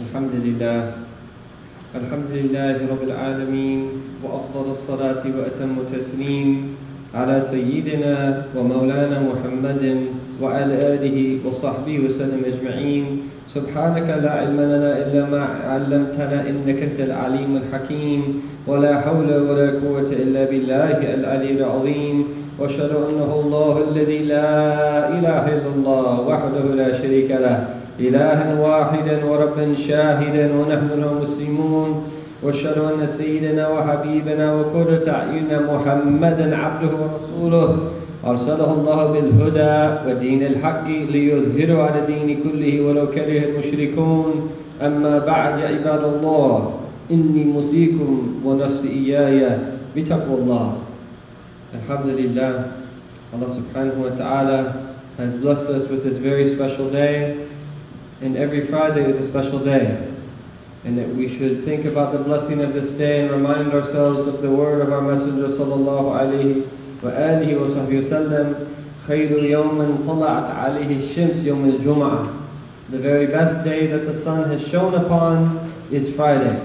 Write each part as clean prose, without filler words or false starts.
الحمد لله رب العالمين وأفضل الصلاة وأتم التسليم على سيدنا ومولانا محمد وعلى آله وصحبه وسلم أجمعين. سبحانك لا علم لنا إلا ما علمتنا إنك أنت العليم الحكيم ولا حول ولا قوة إلا بالله العلي العظيم. وأشهد أنه الله الذي لا إله إلا الله وحده لا شريك له إلها واحدا وربا شاهدا ونحن له مسلمون. وأشهد أن سيدنا وحبيبنا وقرة أعيننا محمدا عبده ورسوله أرسله الله بالهدى ودين الحق ليظهره على الدين كله ولو كره المشركون. أما بعد يا عباد الله إني موصيكم ونفسي إياي بتقوى الله. Alhamdulillah, Allah subhanahu wa ta'ala has blessed us with this very special day, and every Friday is a special day, and that we should think about the blessing of this day and remind ourselves of the word of our Messenger sallallahu alayhi wa alihi wa sahbihi wa sallam, خَيْرُ يَوْمٍ طَلَعَتْ عَلَيْهِ الشَّمْسِ يَوْمِ الْجُمْعَةِ. The very best day that the sun has shone upon is Friday.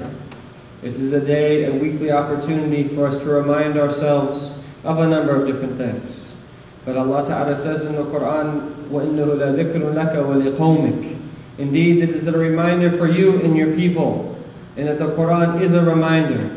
This is a day, a weekly opportunity for us to remind ourselves of a number of different things. But Allah Ta'ala says in the Quran, وَإِنَّهُ لَذِكْرٌ لَكَ وَلِقَوْمِكَ. Indeed, it is a reminder for you and your people. And that the Quran is a reminder.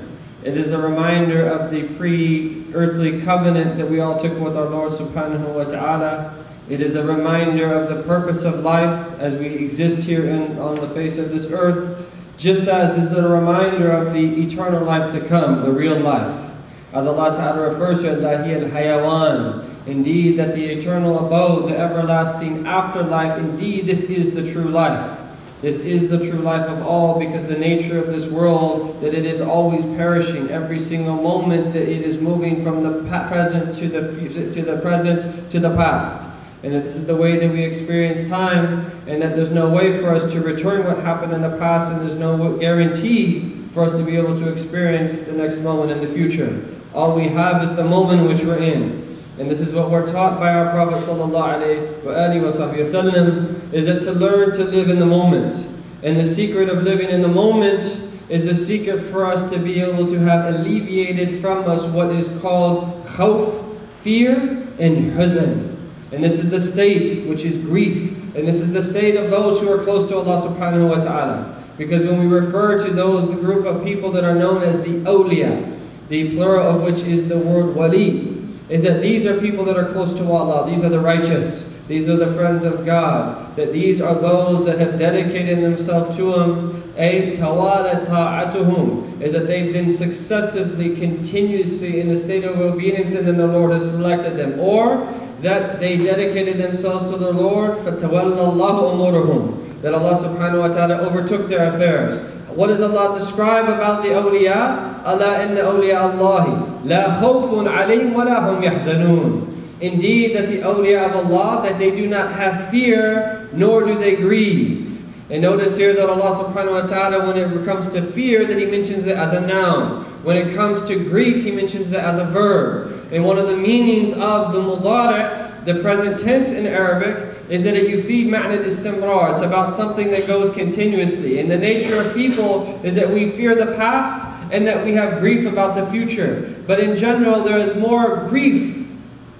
It is a reminder of the pre-earthly covenant that we all took with our Lord Subhanahu wa Ta'ala. It is a reminder of the purpose of life as we exist here on the face of this earth, just as is a reminder of the eternal life to come, the real life. As Allah Ta'ala refers to it, Lahi al-Hayawan. Indeed, that the eternal abode, the everlasting afterlife, indeed this is the true life. This is the true life of all, because the nature of this world, that it is always perishing. Every single moment that it is moving from the present to the present to the past. And that this is the way that we experience time, and that there's no way for us to return what happened in the past, and there's no guarantee for us to be able to experience the next moment in the future. All we have is the moment which we're in. And this is what we're taught by our Prophet sallallahu alaihi wasallam, is that to learn to live in the moment. And the secret of living in the moment is a secret for us to be able to have alleviated from us what is called khawf, fear, and huzn. And this is the state which is grief. And this is the state of those who are close to Allah subhanahu wa ta'ala. Because when we refer to the group of people that are known as the awliya, the plural of which is the word wali, is that these are people that are close to Allah. These are the righteous. These are the friends of God. That these are those that have dedicated themselves to Him. Tawala ta'atuhum, is that they've been successively, continuously in a state of obedience, and then the Lord has selected them. Or that they dedicated themselves to the Lord, فَتَوَلَّ اللَّهُ أُمُورَهُمْ, that Allah subhanahu wa ta'ala overtook their affairs. What does Allah describe about the awliya? أَلَا إِنَّ أَوْلِيَاءَ اللَّهِ لَا خَوْفٌ عَلَيْهِمْ وَلَا هُمْ يَحْزَنُونَ. Indeed, that the awliya of Allah, that they do not have fear, nor do they grieve. And notice here that Allah subhanahu wa ta'ala, when it comes to fear, that He mentions it as a noun. When it comes to grief, He mentions it as a verb. And one of the meanings of the mudari', the present tense in Arabic, is that it yufid ma'na istimrar. It's about something that goes continuously. And the nature of people is that we fear the past and that we have grief about the future. But in general, there is more grief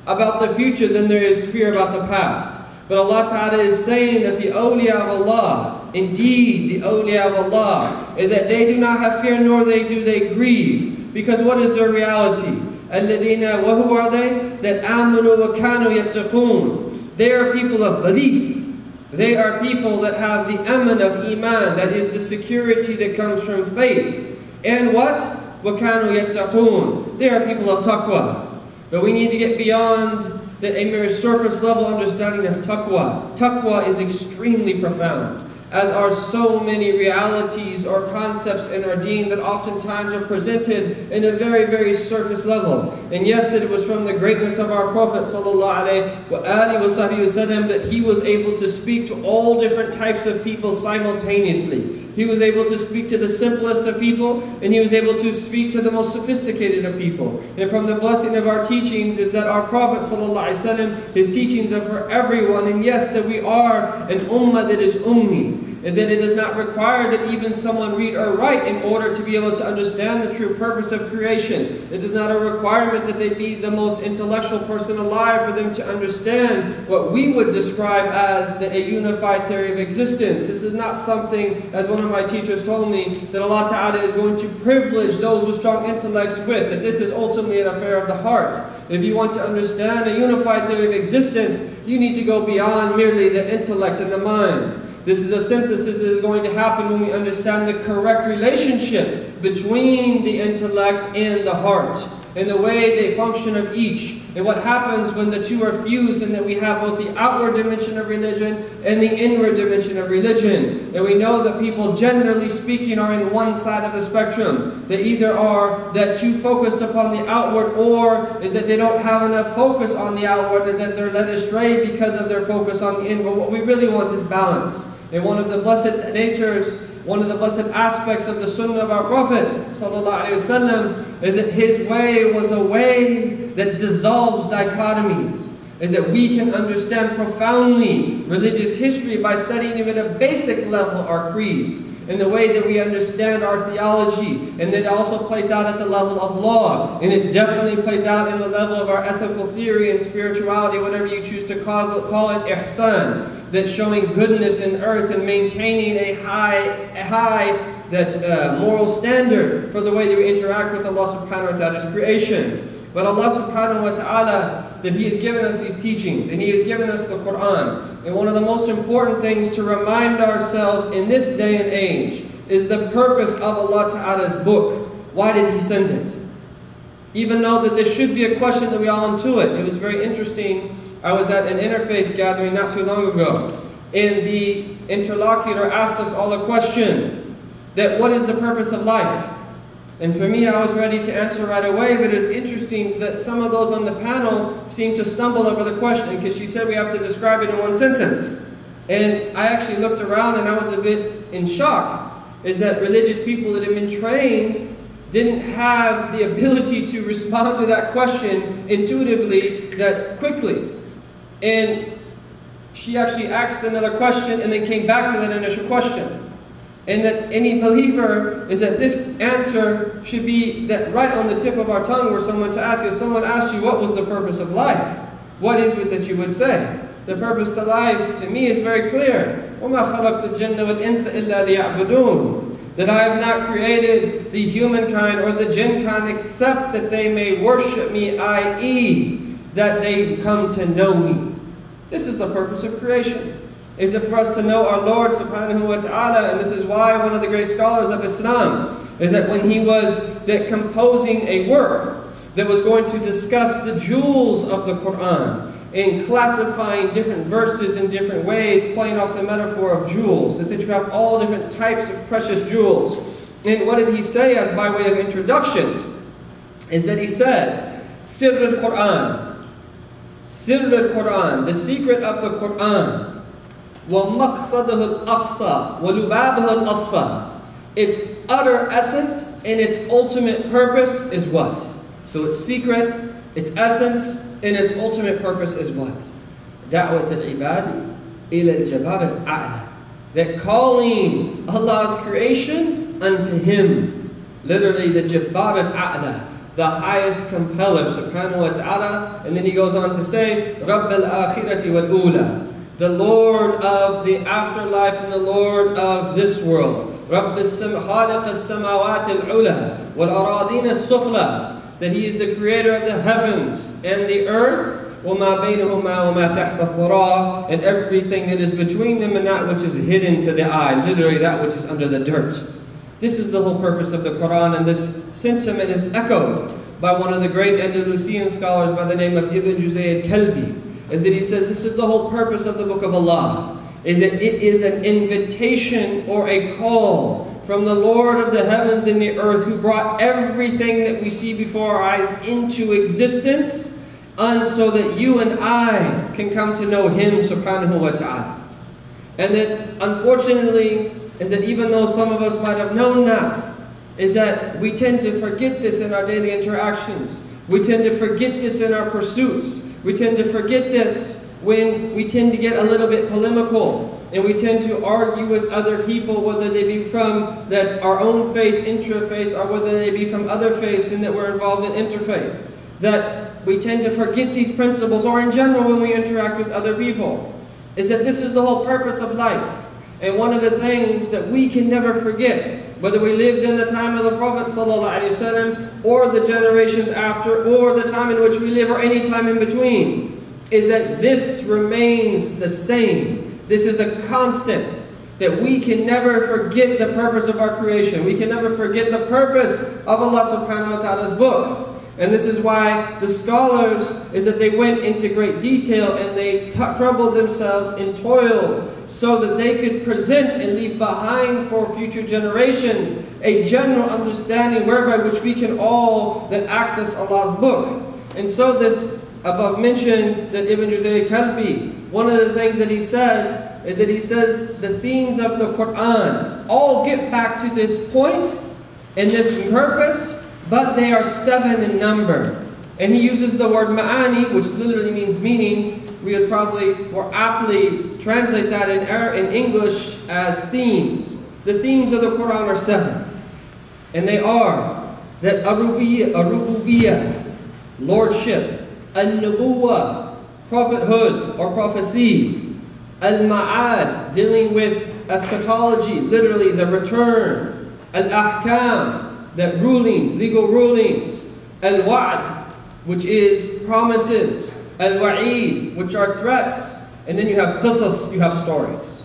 about the future than there is fear about the past. But Allah Ta'ala is saying that the awliya of Allah, indeed the awliya of Allah, is that they do not have fear nor do they grieve. Because what is their reality? الَّذِينَ, who are they? That آمَنُوا وَكَانُوا يَتَّقُونَ. They are people of belief. They are people that have the aman of iman, that is the security that comes from faith. And what? وَكَانُوا يَتَّقُونَ. They are people of taqwa. But we need to get beyond that a mere surface level understanding of taqwa. Taqwa is extremely profound, as are so many realities or concepts in our deen that oftentimes are presented in a very, very surface level. And yes, it was from the greatness of our Prophet sallallahu alaihi wasallam that he was able to speak to all different types of people simultaneously. He was able to speak to the simplest of people, and He was able to speak to the most sophisticated of people. And from the blessing of our teachings is that our Prophet ﷺ, his teachings are for everyone. And yes, that we are an ummah that is ummi, is that it does not require that even someone read or write in order to be able to understand the true purpose of creation. It is not a requirement that they be the most intellectual person alive for them to understand what we would describe as a unified theory of existence. This is not something, as one of my teachers told me, that Allah Ta'ala is going to privilege those with strong intellects with, that this is ultimately an affair of the heart. If you want to understand a unified theory of existence, you need to go beyond merely the intellect and the mind. This is a synthesis that is going to happen when we understand the correct relationship between the intellect and the heart, and the way they function of each, and what happens when the two are fused, and that we have both the outward dimension of religion and the inward dimension of religion. And we know that people, generally speaking, are in one side of the spectrum. They either are that too focused upon the outward, or is that they don't have enough focus on the outward, and that they're led astray because of their focus on the inward. What we really want is balance. And one of the blessed natures, one of the blessed aspects of the sunnah of our Prophet ﷺ is that his way was a way that dissolves dichotomies. Is that we can understand profoundly religious history by studying even at a basic level our creed, and the way that we understand our theology, and that also plays out at the level of law, and it definitely plays out in the level of our ethical theory and spirituality, whatever you choose to call it, ihsan, that showing goodness in earth and maintaining a high moral standard for the way that we interact with Allah subhanahu wa ta'ala's creation. But Allah subhanahu wa ta'ala, that He has given us these teachings, and He has given us the Quran. And one of the most important things to remind ourselves in this day and age is the purpose of Allah ta'ala's book. Why did He send it? Even though that this should be a question that we all intuit. It was very interesting. I was at an interfaith gathering not too long ago, and the interlocutor asked us all a question, that what is the purpose of life? And for me, I was ready to answer right away, but it's interesting that some of those on the panel seemed to stumble over the question, because she said we have to describe it in one sentence. And I actually looked around and I was a bit in shock, is that religious people that have been trained didn't have the ability to respond to that question intuitively that quickly. And she actually asked another question and then came back to that initial question. And that any believer is that this answer should be that right on the tip of our tongue, where someone to ask, if someone asked you what was the purpose of life, what is it that you would say? The purpose to life to me is very clear. وَمَا خَلَقْتُ الْجِنَّ وَالْإِنسَ إِلَّا لِيَعْبُدُونَ. That I have not created the humankind or the jinn kind except that they may worship me, i.e. that they come to know me. This is the purpose of creation. Is it for us to know our Lord subhanahu wa ta'ala, and this is why one of the great scholars of Islam is that when he was composing a work that was going to discuss the jewels of the Quran, in classifying different verses in different ways, playing off the metaphor of jewels, it's that you have all different types of precious jewels. And what did he say as by way of introduction? Is that he said, Sirr al-Quran, Sirr al-Quran, the secret of the Quran, وَمَقْصَدُهُ الْأَقْصَى وَلُبَابُهُ الْأَصْفَى. Its utter essence and its ultimate purpose is what? So its secret, its essence, and its ultimate purpose is what? دَعْوَةَ الْعِبَادِ إِلَى الْجَبَارِ الْأَعْلَى. That calling Allah's creation unto Him. Literally the Jabbar al-A'la, the highest compeller, subhanahu wa ta'ala. And then he goes on to say, رَبَّ الْآخِرَةِ وَالْأُولَى. The Lord of the afterlife and the Lord of this world. خالق السماوات العلى والأراضين السفلى. That He is the creator of the heavens and the earth. وما بينهما وما تحت الثرى. And everything that is between them and that which is hidden to the eye. Literally that which is under the dirt. This is the whole purpose of the Quran, and this sentiment is echoed by one of the great Andalusian scholars by the name of Ibn Juzay al-Kalbi. Is that he says this is the whole purpose of the Book of Allah, is that it is an invitation or a call from the Lord of the heavens and the earth, who brought everything that we see before our eyes into existence, and so that you and I can come to know Him subhanahu wa ta'ala. And that unfortunately is that even though some of us might have known that, is that we tend to forget this in our daily interactions. We tend to forget this in our pursuits. We tend to forget this when we tend to get a little bit polemical. And we tend to argue with other people, whether they be from our own faith, intra-faith, or whether they be from other faiths and that we're involved in interfaith. That we tend to forget these principles, or in general when we interact with other people. Is that this is the whole purpose of life. And one of the things that we can never forget, whether we lived in the time of the Prophet ﷺ, or the generations after, or the time in which we live, or any time in between, is that this remains the same. This is a constant, that we can never forget the purpose of our creation. We can never forget the purpose of Allah subhanahu wa ta'ala's book. And this is why the scholars, is that they went into great detail and they troubled themselves and toiled so that they could present and leave behind for future generations a general understanding whereby which we can all then access Allah's book. And so this above mentioned that Ibn Juzay Kalbi, one of the things that he said is that he says the themes of the Quran all get back to this point and this purpose, but they are 7 in number. And he uses the word ma'ani, which literally means meanings. We would probably more aptly translate that in English as themes. The themes of the Quran are 7. And they are that Arububiyyah, lordship, An-Nubuwah, prophethood or prophecy, Al-Ma'ad, dealing with eschatology, literally the return, Al-Ahkam, that rulings, legal rulings, Al-Wa'd, which is promises, Al-Wa'id, which are threats, and then you have qisas, you have stories.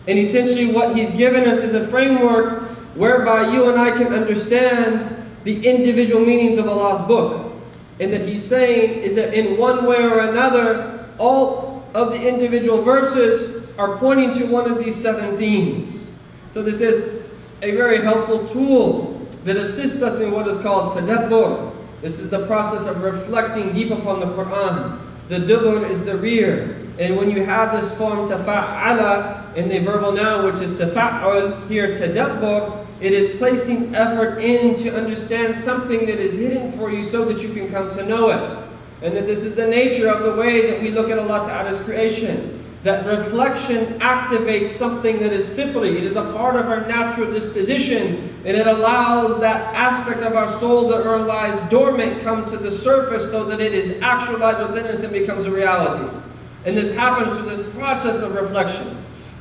And essentially what he's given us is a framework whereby you and I can understand the individual meanings of Allah's book. And that he's saying is that in one way or another, all of the individual verses are pointing to one of these 7 themes. So this is a very helpful tool that assists us in what is called tadabbur. This is the process of reflecting deep upon the Quran. The dubur is the rear. And when you have this form tafa'ala in the verbal noun, which is tafa'ul, here tadabbur, it is placing effort in to understand something that is hidden for you so that you can come to know it. And that this is the nature of the way that we look at Allah Ta'ala's creation. That reflection activates something that is fitri. It is a part of our natural disposition. And it allows that aspect of our soul that lies dormant come to the surface so that it is actualized within us and becomes a reality. And this happens through this process of reflection.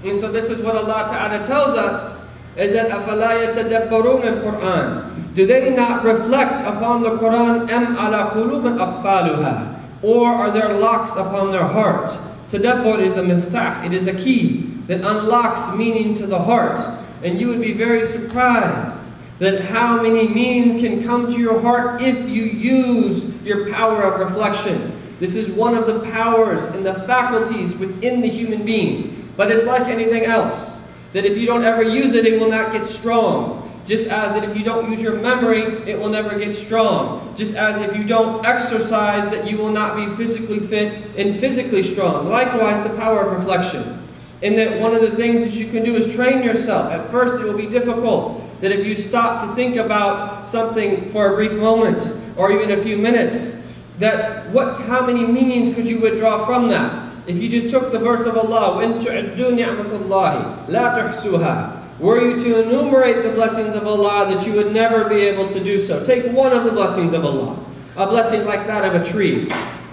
And so this is what Allah Ta'ala tells us, is that أَفَلَا يَتَدَبَّرُونَ الْقُرْآنِ, do they not reflect upon the Quran? أَمْ عَلَى قُلُوبٍ أَقْفَالُهَا, or are there locks upon their heart? Tadabbur is a miftah, it is a key that unlocks meaning to the heart. And you would be very surprised that how many meanings can come to your heart if you use your power of reflection. This is one of the powers and the faculties within the human being. But it's like anything else, that if you don't ever use it, it will not get strong. Just as that if you don't use your memory, it will never get strong. Just as if you don't exercise, that you will not be physically fit and physically strong. Likewise, the power of reflection. And that one of the things that you can do is train yourself. At first it will be difficult. That if you stop to think about something for a brief moment, or even a few minutes, that how many meanings could you withdraw from that? If you just took the verse of Allah, وَإِن تُعِدُّوا نِعْمَةَ اللَّهِ لَا تُحْصُوهَا, were you to enumerate the blessings of Allah, that you would never be able to do so. Take one of the blessings of Allah, a blessing like that of a tree.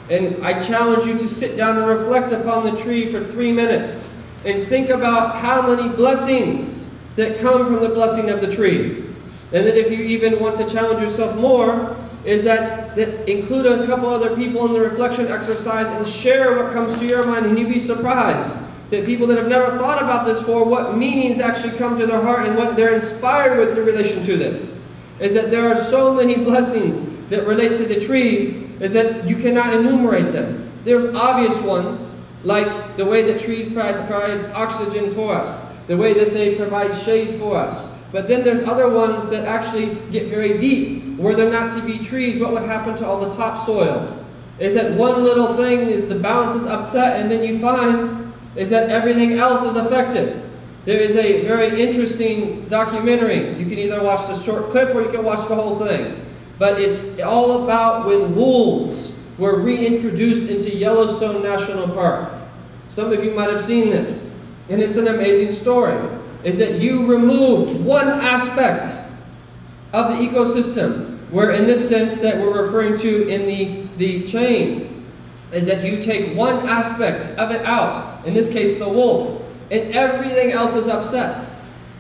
And I challenge you to sit down and reflect upon the tree for 3 minutes and think about how many blessings that come from the blessing of the tree. And that if you even want to challenge yourself more, is that include a couple other people in the reflection exercise and share what comes to your mind, and you'd be surprised that people that have never thought about this before, what meanings actually come to their heart and what they're inspired with in relation to this. Is that there are so many blessings that relate to the tree, is that you cannot enumerate them. There's obvious ones, like the way that trees provide oxygen for us, the way that they provide shade for us. But then there's other ones that actually get very deep. Were there not to be trees, what would happen to all the topsoil? Is that one little thing is the balance is upset, and then you find is that everything else is affected. There is a very interesting documentary. You can either watch the short clip or you can watch the whole thing. But it's all about when wolves were reintroduced into Yellowstone National Park. Some of you might have seen this. And it's an amazing story. Is that you removed one aspect of the ecosystem, where in this sense that we're referring to in the chain, is that you take one aspect of it out, in this case the wolf, and everything else is upset.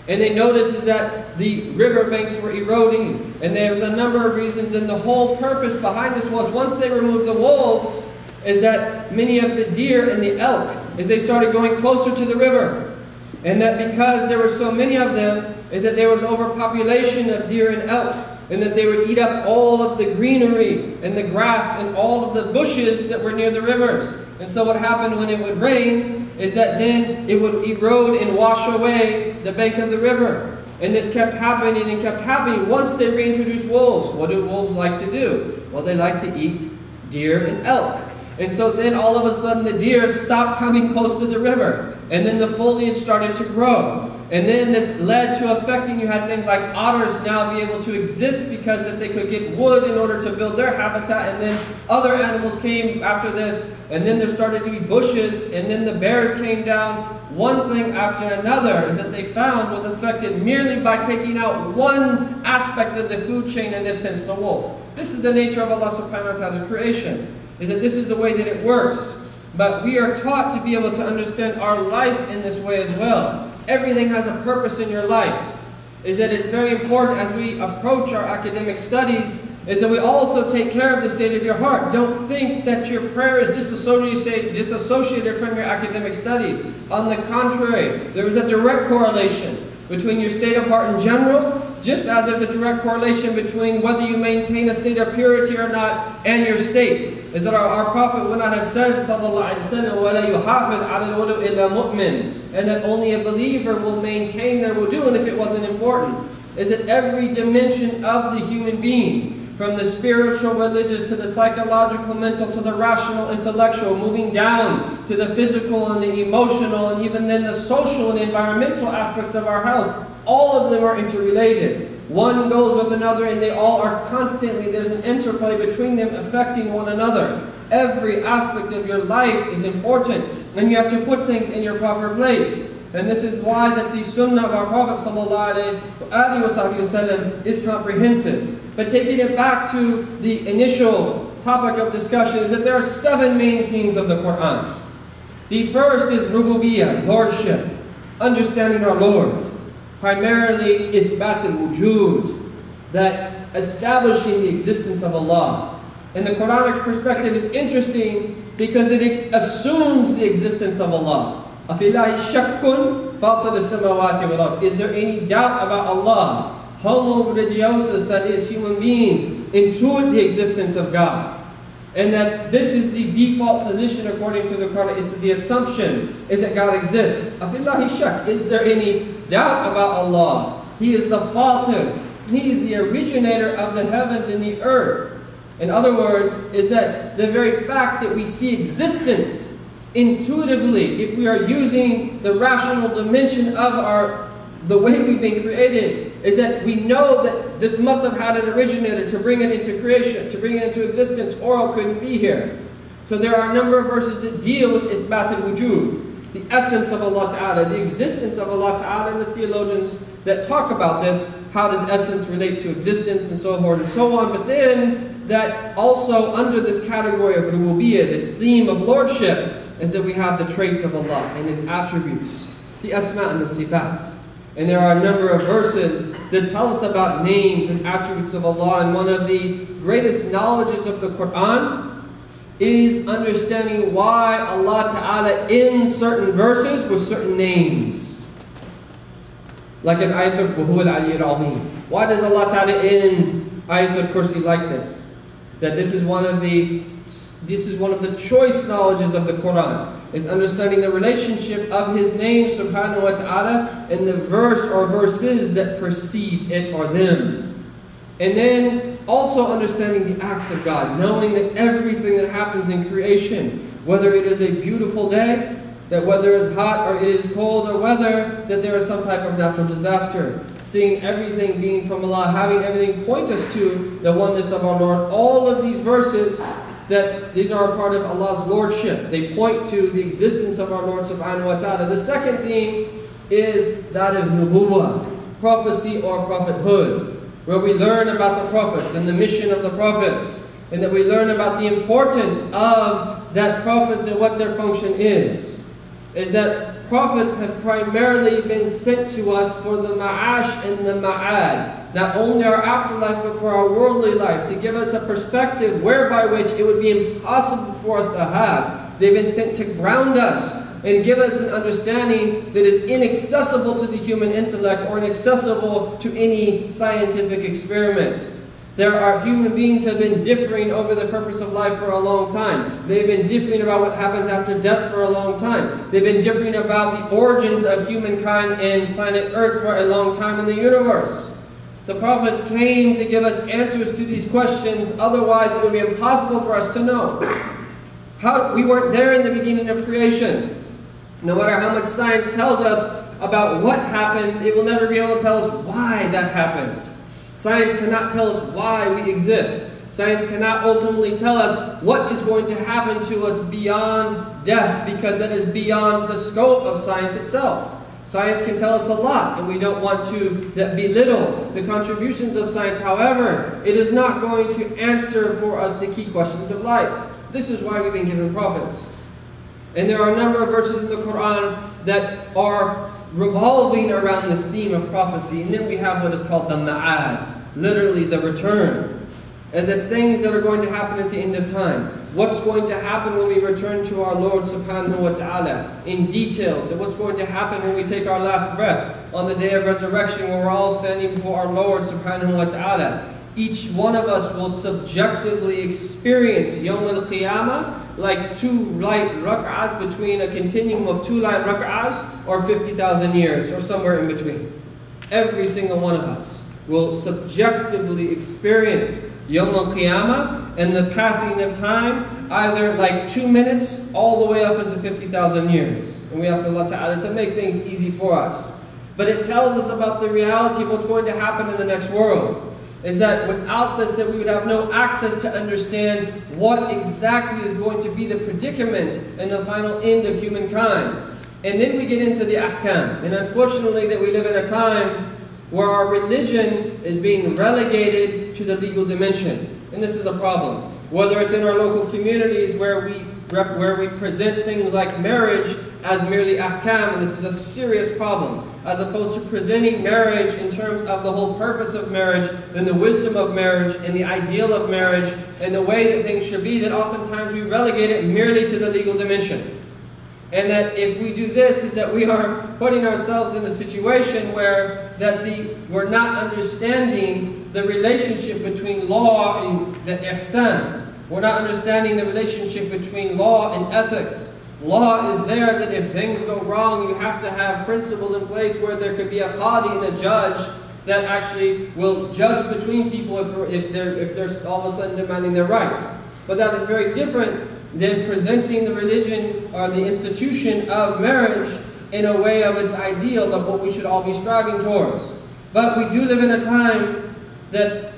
And they noticed is that the riverbanks were eroding, and there was a number of reasons, and the whole purpose behind this was once they removed the wolves, is that many of the deer and the elk, as they started going closer to the river, and that because there were so many of them, is that there was overpopulation of deer and elk, and that they would eat up all of the greenery and the grass and all of the bushes that were near the rivers. And so what happened when it would rain is that then it would erode and wash away the bank of the river. And this kept happening and kept happening once they reintroduced wolves. What do wolves like to do? Well, they like to eat deer and elk. And so then all of a sudden the deer stopped coming close to the river. And then the foliage started to grow. And then this led to affecting, you had things like otters now be able to exist because that they could get wood in order to build their habitat. And then other animals came after this. And then there started to be bushes. And then the bears came down. One thing after another is that they found was affected merely by taking out one aspect of the food chain, in this sense, the wolf. This is the nature of Allah subhanahu wa ta'ala's creation, is that this is the way that it works. But we are taught to be able to understand our life in this way as well. Everything has a purpose in your life. Is that it's very important as we approach our academic studies, is that we also take care of the state of your heart. Don't think that your prayer is disassociated from your academic studies. On the contrary, there is a direct correlation between your state of heart in general, just as there's a direct correlation between whether you maintain a state of purity or not and your state. Is that our Prophet would not have said, sallallahu alayhi wa sallam, وَلَا يُحَافِظْ عَلَى الْوُضُوءِ إِلَّا مُؤْمِنٌ, and that only a believer will maintain their wudu, and if it wasn't important. Is that every dimension of the human being, from the spiritual, religious, to the psychological, mental, to the rational, intellectual, moving down to the physical and the emotional, and even then the social and environmental aspects of our health, all of them are interrelated. One goes with another, and they all are constantly, there's an interplay between them affecting one another. Every aspect of your life is important, and you have to put things in your proper place. And this is why that the sunnah of our Prophet ﷺ is comprehensive. But taking it back to the initial topic of discussion, is that there are 7 main themes of the Quran. The first is rububiyyah, lordship, understanding our Lord. Primarily, ithbat al-wujud, that establishing the existence of Allah. And the Quranic perspective is interesting because it assumes the existence of Allah. أَفِلَّهِ شَكٌّ فَاطِرِ السَّمَاوَاتِ وَالْأَرْضِ. Is there any doubt about Allah? Homo religiosus, that is, human beings, intuit the existence of God. And that this is the default position according to the Quran. It's the assumption is that God exists. أَفِلَّهِ شَكٌّ. Is there any doubt about Allah? He is the Fatir. He is the originator of the heavens and the earth. In other words, is that the very fact that we see existence intuitively, if we are using the rational dimension of the way we've been created, is that we know that this must have had an originator to bring it into creation, to bring it into existence, or it couldn't be here. So there are a number of verses that deal with ithbat al-wujud, the essence of Allah Ta'ala, the existence of Allah Ta'ala, and the theologians that talk about this, how does essence relate to existence, and so forth and so on. But then, that also under this category of rububiyyah, this theme of lordship, is that we have the traits of Allah and His attributes, the asma and the sifat. And there are a number of verses that tell us about names and attributes of Allah. And one of the greatest knowledges of the Quran is understanding why Allah Ta'ala ends certain verses with certain names. Like in Ayatul Buhul Ali al-Azim. Why does Allah Ta'ala end Ayatul Kursi like this? That this is one of the choice knowledges of the Quran, is understanding the relationship of His name subhanahu wa ta'ala and the verse or verses that precede it or them. And then also understanding the acts of God, knowing that everything that happens in creation, whether it is a beautiful day that whether it's hot or it is cold or weather, that there is some type of natural disaster. Seeing everything being from Allah, having everything point us to the oneness of our Lord. All of these verses, that these are a part of Allah's Lordship. They point to the existence of our Lord subhanahu wa ta'ala. The second theme is that of Nubuwah, prophecy or prophethood, where we learn about the prophets and the mission of the prophets, and that we learn about the importance of that prophets and what their function is that prophets have primarily been sent to us for the ma'ash and the ma'ad, not only our afterlife but for our worldly life, to give us a perspective whereby which it would be impossible for us to have. They've been sent to ground us and give us an understanding that is inaccessible to the human intellect or inaccessible to any scientific experiment. Human beings have been differing over the purpose of life for a long time. They've been differing about what happens after death for a long time. They've been differing about the origins of humankind and planet Earth for a long time in the universe. The prophets came to give us answers to these questions, otherwise it would be impossible for us to know. We weren't there in the beginning of creation. No matter how much science tells us about what happened, it will never be able to tell us why that happened. Science cannot tell us why we exist. Science cannot ultimately tell us what is going to happen to us beyond death, because that is beyond the scope of science itself. Science can tell us a lot, and we don't want to belittle the contributions of science. However, it is not going to answer for us the key questions of life. This is why we've been given prophets. And there are a number of verses in the Quran that are revolving around this theme of prophecy. And then we have what is called the ma'ad, literally the return, as that things that are going to happen at the end of time. What's going to happen when we return to our Lord subhanahu wa ta'ala in details, and what's going to happen when we take our last breath on the day of resurrection, when we're all standing before our Lord subhanahu wa ta'ala. Each one of us will subjectively experience Yawm al-Qiyamah like 2 light rak'ahs, between a continuum of 2 light rak'ahs, or 50,000 years, or somewhere in between. Every single one of us will subjectively experience Yawm al-Qiyamah and the passing of time, either like 2 minutes all the way up into 50,000 years. And we ask Allah Ta'ala to make things easy for us. But it tells us about the reality of what's going to happen in the next world. Is that without this, that we would have no access to understand what exactly is going to be the predicament and the final end of humankind. And then we get into the ahkam. And unfortunately that we live in a time where our religion is being relegated to the legal dimension. And this is a problem. Whether it's in our local communities where we present things like marriage as merely ahkam, and this is a serious problem, as opposed to presenting marriage in terms of the whole purpose of marriage and the wisdom of marriage and the ideal of marriage and the way that things should be, that oftentimes we relegate it merely to the legal dimension. And that if we do this, is that we are putting ourselves in a situation where we're not understanding the relationship between law and the ihsan. We're not understanding the relationship between law and ethics. Law is there that if things go wrong, you have to have principles in place where there could be a qadi and a judge that actually will judge between people if they're all of a sudden demanding their rights. But that is very different than presenting the religion or the institution of marriage in a way of its ideal, of what we should all be striving towards. But we do live in a time that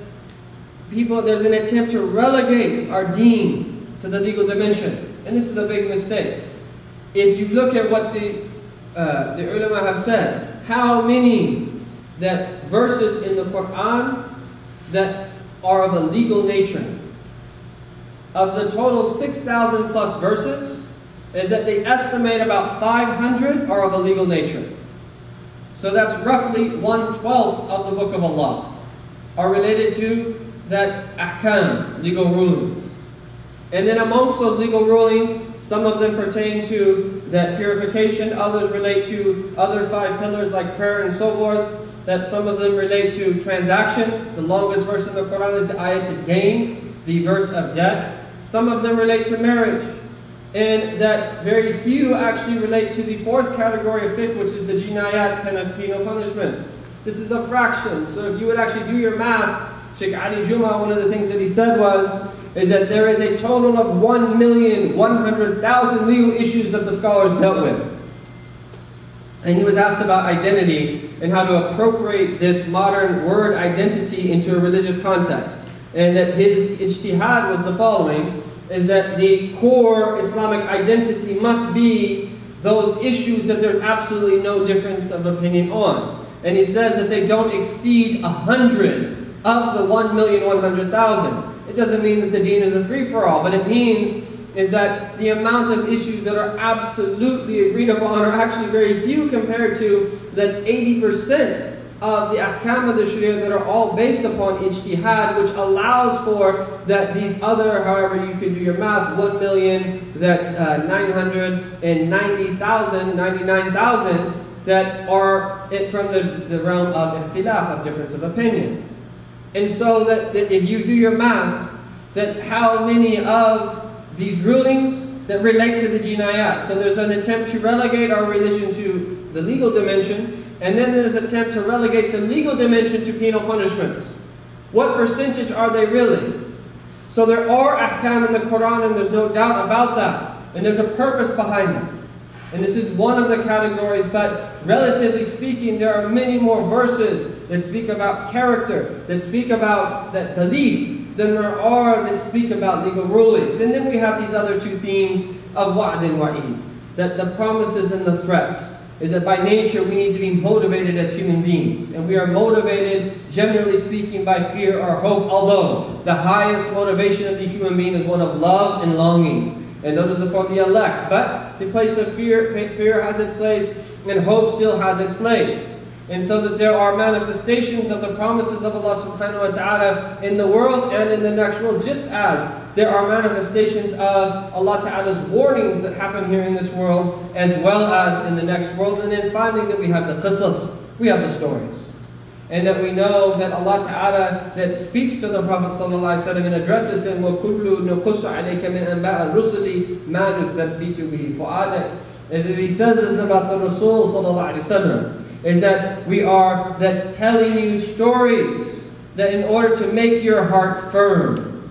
there's an attempt to relegate our deen to the legal dimension. And this is a big mistake. If you look at what the ulama have said, how many verses in the Quran that are of a legal nature. Of the total 6,000 plus verses, is that they estimate about 500 are of a legal nature. So that's roughly 1/12 of the Book of Allah are related to that ahkam, legal rulings. And then amongst those legal rulings, some of them pertain to that purification, others relate to other 5 pillars like prayer and so forth, that some of them relate to transactions. The longest verse in the Quran is the ayat al-dayn, the verse of debt. Some of them relate to marriage. And that very few actually relate to the 4th category of fiqh, which is the jinayat, penal punishments. This is a fraction. So if you would actually do your math, Shaykh Ali Jumu'ah, one of the things that he said was is that there is a total of 1,100,000 legal issues that the scholars dealt with. And he was asked about identity and how to appropriate this modern word identity into a religious context. And that his ijtihad was the following, is that the core Islamic identity must be those issues that there's absolutely no difference of opinion on. And he says that they don't exceed 100 of the 1,100,000. It doesn't mean that the deen is a free-for-all, but it means is that the amount of issues that are absolutely agreed upon are actually very few compared to that 80% of the ahkam of the sharia that are all based upon ijtihad, which allows for that these other, however you could do your math, 1,990,099,000 that are from the realm of ikhtilaf, of difference of opinion. And so that if you do your math, that how many of these rulings that relate to the jinayat. So there's an attempt to relegate our religion to the legal dimension, and then there's an attempt to relegate the legal dimension to penal punishments. What percentage are they really? So there are ahkam in the Quran, and there's no doubt about that. And there's a purpose behind that. And this is one of the categories, but relatively speaking, there are many more verses that speak about character, that speak about that belief, than there are that speak about legal rulings. And then we have these other two themes of wa'd and wa'id, that the promises and the threats, is that by nature we need to be motivated as human beings. And we are motivated, generally speaking, by fear or hope, although the highest motivation of the human being is one of love and longing. And those are for the elect. But the place of fear has its place, and hope still has its place. And so that there are manifestations of the promises of Allah subhanahu wa ta'ala in the world and in the next world, just as there are manifestations of Allah ta'ala's warnings that happen here in this world, as well as in the next world. And then finally that we have the qisas, we have the stories. And that we know that Allah Ta'ala that speaks to the Prophet ﷺ and addresses him, وَكُلُّ نُقُصُّ عَلَيْكَ مِنْ أَنْبَاءِ الرُّسُلِ مَا نُثَبِّتُ بِهِ فُؤَادَكَ. And he says this about the Rasul ﷺ, is that we are that telling you stories that in order to make your heart firm.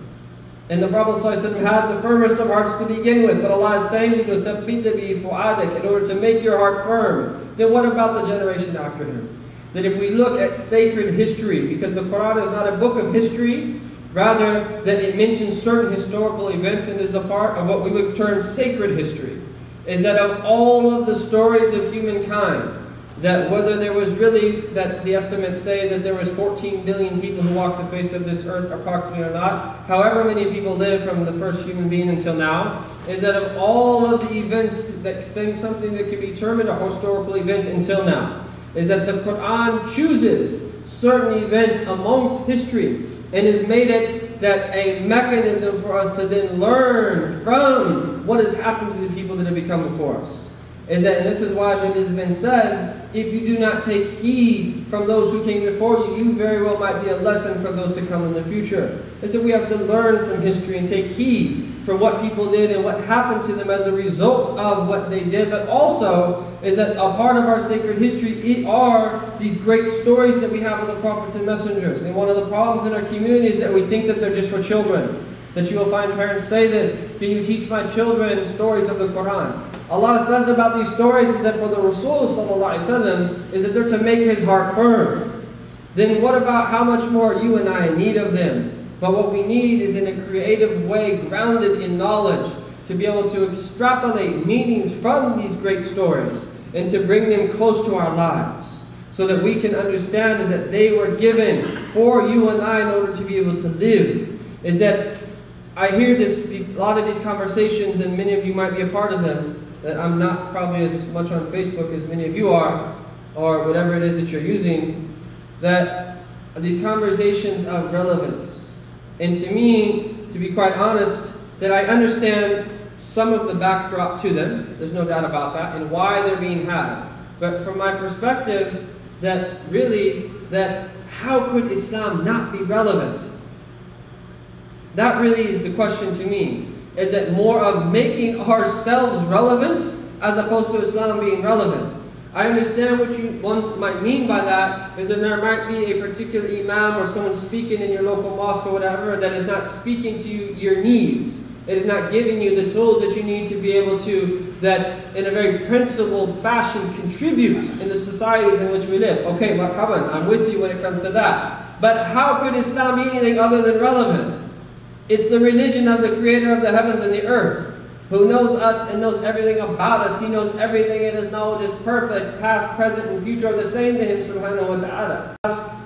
And the Prophet ﷺ had the firmest of hearts to begin with, but Allah is saying, لِنُثَبِّتَ بِهِ فُؤَادَكَ, in order to make your heart firm. Then what about the generation after him? That if we look at sacred history, because the Quran is not a book of history, rather that it mentions certain historical events and is a part of what we would term sacred history, is that of all of the stories of humankind, that whether there was really, that the estimates say that there was 14 billion people who walked the face of this earth approximately or not, however many people lived from the first human being until now, is that of all of the events, that something that could be termed a historical event until now, is that the Quran chooses certain events amongst history and has made it that a mechanism for us to then learn from what has happened to the people that have become before us. Is that, and this is why it has been said, if you do not take heed from those who came before you, you very well might be a lesson for those to come in the future. Is that we have to learn from history and take heed for what people did and what happened to them as a result of what they did, but also is that a part of our sacred history are these great stories that we have of the prophets and messengers. And one of the problems in our community is that we think that they're just for children. That you will find parents say this, can you teach my children stories of the Quran? Allah says about these stories is that for the Rasul ﷺ is that they're to make his heart firm. Then what about how much more you and I need of them? But what we need is in a creative way, grounded in knowledge, to be able to extrapolate meanings from these great stories and to bring them close to our lives, so that we can understand is that they were given for you and I in order to be able to live. Is that I hear a lot of these conversations, and many of you might be a part of them, that I'm not probably as much on Facebook as many of you are, or whatever it is that you're using, that these conversations of relevance. And to me, to be quite honest, that I understand some of the backdrop to them, there's no doubt about that, and why they're being had. But from my perspective, that really, that how could Islam not be relevant? That really is the question to me. Is it more of making ourselves relevant as opposed to Islam being relevant? I understand what you once might mean by that is that there might be a particular imam or someone speaking in your local mosque or whatever that is not speaking to you, your needs. It is not giving you the tools that you need to be able to, that in a very principled fashion, contribute in the societies in which we live. Okay, marhaban, I'm with you when it comes to that. But how could Islam be anything other than relevant? It's the religion of the Creator of the heavens and the earth, who knows us and knows everything about us. He knows everything, and His knowledge is perfect. Past, present, and future are the same to Him, subhanahu wa ta'ala.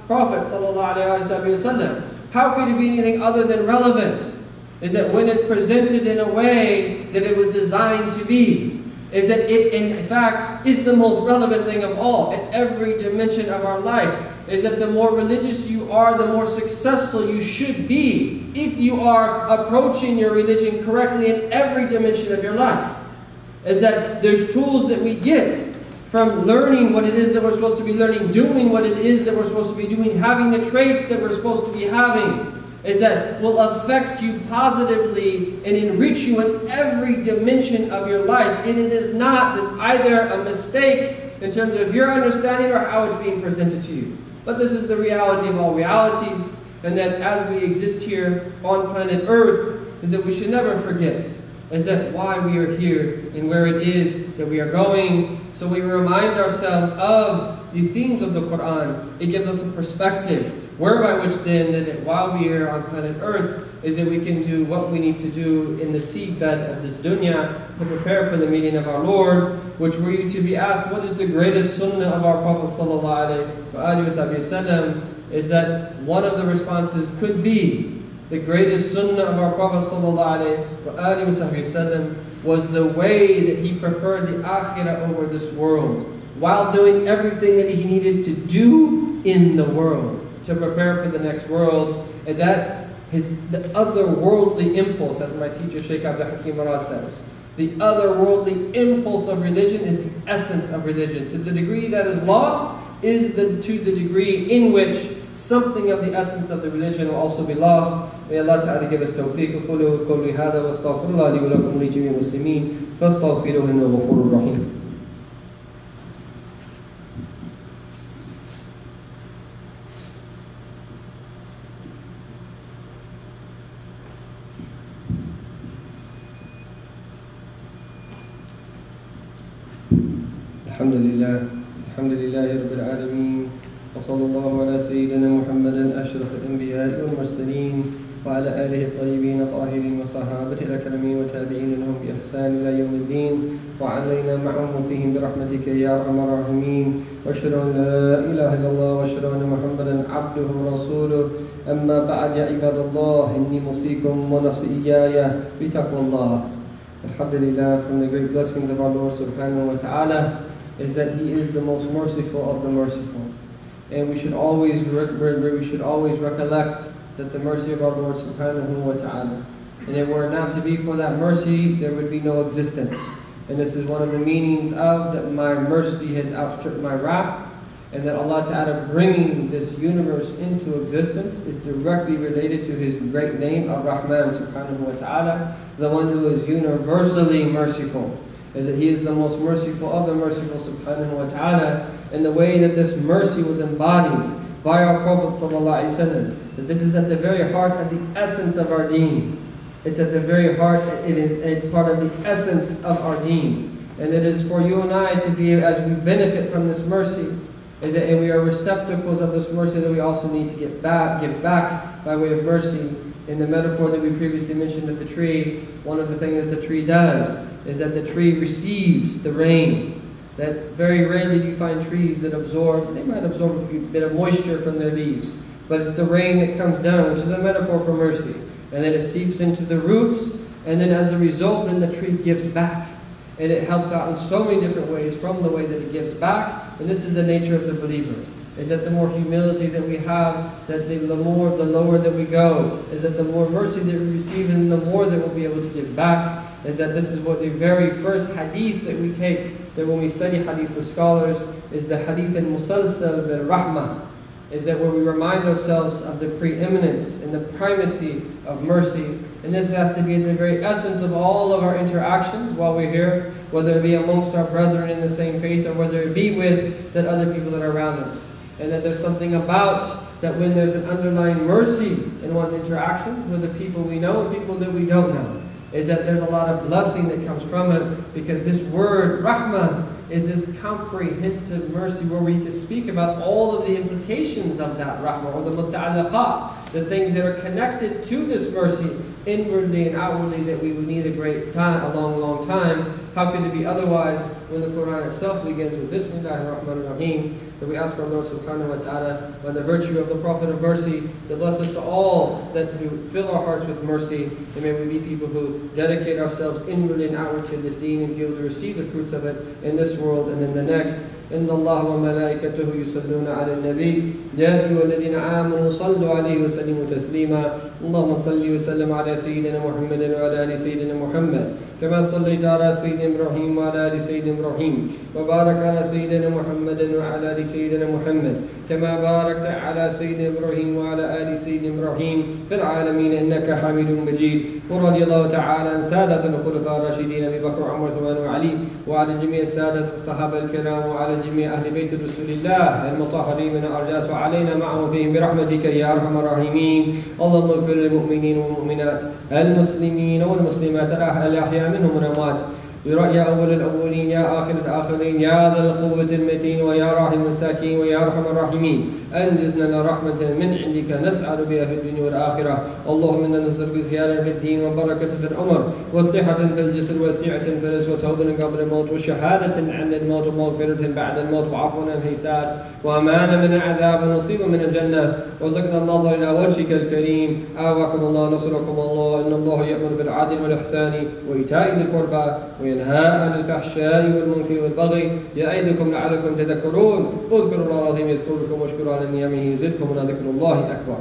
Prophet, sallallahu alayhi wa sallam. How could it be anything other than relevant? Is that when it's presented in a way that it was designed to be, is that it in fact is the most relevant thing of all in every dimension of our life. Is that the more religious you are, the more successful you should be if you are approaching your religion correctly in every dimension of your life. Is that there's tools that we get from learning what it is that we're supposed to be learning, doing what it is that we're supposed to be doing, having the traits that we're supposed to be having, is that will affect you positively and enrich you in every dimension of your life. And it is not this either a mistake in terms of your understanding or how it's being presented to you. But this is the reality of all realities, and that as we exist here on planet Earth, is that we should never forget is that why we are here and where it is that we are going. So we remind ourselves of the themes of the Quran. It gives us a perspective, whereby which then that while we are on planet Earth is that we can do what we need to do in the seedbed of this dunya to prepare for the meeting of our Lord, which were you to be asked, what is the greatest sunnah of our Prophet sallallahu alaihi wasallam, is that one of the responses could be the greatest sunnah of our Prophet sallallahu alaihi wasallam was the way that he preferred the akhirah over this world, while doing everything that he needed to do in the world to prepare for the next world. And that the otherworldly impulse, as my teacher Shaykh Yahya Rhodus says, the otherworldly impulse of religion is the essence of religion. To the degree that is lost is to the degree in which something of the essence of the religion will also be lost. May Allah Ta'ala give us tawfiq. قولوا قولي هذا واستغفر الله لي ولكم ولجميع المسلمين فاستغفروه إنه غفور رحيم. الحمد لله رب العالمين وصلى الله على سيدنا محمد أشرف الأنبياء والمرسلين وعلى آله الطيبين الطاهرين وصحابته الأكرمين وتابعين لهم بإحسان إلى يوم الدين وعلينا معهم فيهم برحمتك يا أرحم الراحمين. وأشهد أن لا إله إلا الله وأشهد أن محمدا عبده ورسوله. أما بعد يا عباد الله إني موصيكم ونفسي إياي بتقوى الله. Alhamdulillah, from the great blessings of our Lord subhanahu wa ta'ala is that He is the most merciful of the merciful. And we should always recollect that the mercy of our Lord subhanahu wa ta'ala. And if it were not to be for that mercy, there would be no existence. And this is one of the meanings of that my mercy has outstripped my wrath. And that Allah Ta'ala bringing this universe into existence is directly related to His great name, Ar-Rahman subhanahu wa ta'ala, the one who is universally merciful. Is that He is the most merciful of the merciful subhanahu wa ta'ala. And the way that this mercy was embodied by our Prophet sallallahu alaihi wasallam, that this is at the very heart of the essence of our deen. It's at the very heart, it is a part of the essence of our deen. And it is for you and I to be, as we benefit from this mercy, is that and we are receptacles of this mercy that we also need to give back by way of mercy. In the metaphor that we previously mentioned of the tree, one of the things that the tree does is that the tree receives the rain. That very rarely do you find trees that absorb, they might absorb a bit of moisture from their leaves, but it's the rain that comes down, which is a metaphor for mercy. And then it seeps into the roots, and then as a result, then the tree gives back. And it helps out in so many different ways from the way that it gives back. And this is the nature of the believer. Is that the more humility that we have, that the lower that we go, is that the more mercy that we receive and the more that we'll be able to give back. Is that this is what the very first hadith that we take, that when we study hadith with scholars, is the hadith al-musalsal bil-rahmah. Is that where we remind ourselves of the preeminence and the primacy of mercy. And this has to be at the very essence of all of our interactions while we're here, whether it be amongst our brethren in the same faith or whether it be with that other people that are around us. And that there's something about that when there's an underlying mercy in one's interactions with the people we know and people that we don't know, is that there's a lot of blessing that comes from it, because this word, rahmah, is this comprehensive mercy where we just speak about all of the implications of that rahmah, or the muta'allaqat, the things that are connected to this mercy, inwardly and outwardly, that we would need a great time, a long, long time. How could it be otherwise when the Quran itself begins with Bismillahir Rahmanir Rahim? That we ask our Lord subhanahu wa ta'ala, by the virtue of the Prophet of mercy, to bless us to all, that to fill our hearts with mercy, and may we be people who dedicate ourselves inwardly and outwardly to this deen and be able to receive the fruits of it in this world and in the next. إن الله وملائكته يصلون على النبي يا أيها الذين آمنوا صلوا عليه وسلموا تسليما اللهم صل وسلم على سيدنا محمد وعلى آل سيدنا محمد كما صليت على سيدنا إبراهيم وعلى آل سيدنا إبراهيم وبارك على سيدنا محمد وعلى آل سيدنا محمد كما باركت على سيدنا إبراهيم وعلى آل سيدنا إبراهيم في العالمين إنك حميد مجيد. ورضي الله تعالى عن سادة الخلفاء الراشدين أبي بكر وعمر وعثمان وعلي وعلى جميع سادة الصحابة الكرام وعلى جميع أهل بيت رسول الله المطهرين من الأرجاس وعلينا معهم فيهم برحمتك يا أرحم الراحمين. اللهم اغفر للمؤمنين والمؤمنات المسلمين والمسلمات الأحياء منهم والأموات يا أول الأولين يا آخر الآخرين يا ذا القوة المتين ويا راحم المساكين ويا أرحم الراحمين. أنجز لنا رحمة من عندك نسعد بها في الدنيا والآخرة. اللهم إنا نسألك زيادة في الدين وبركة في الأمر وصحة في الجسد وسعة في الرزق وتوبة قبل الموت وشهادة عند الموت ومغفرة بعد الموت وعفو عن الحساب وأمانة من العذاب ونصيب من الجنة وزقنا النظر إلى وجهك الكريم. آواكم الله نصركم الله. إن الله يأمر بالعدل والإحسان وإيتاء ذي القربى وينهى عن الفحشاء والمنكر والبغي يعظكم لعلكم تذكرون. اذكروا الله العظيم يذكركم واشكروا على نعمه يزدكم ولذكر الله أكبر.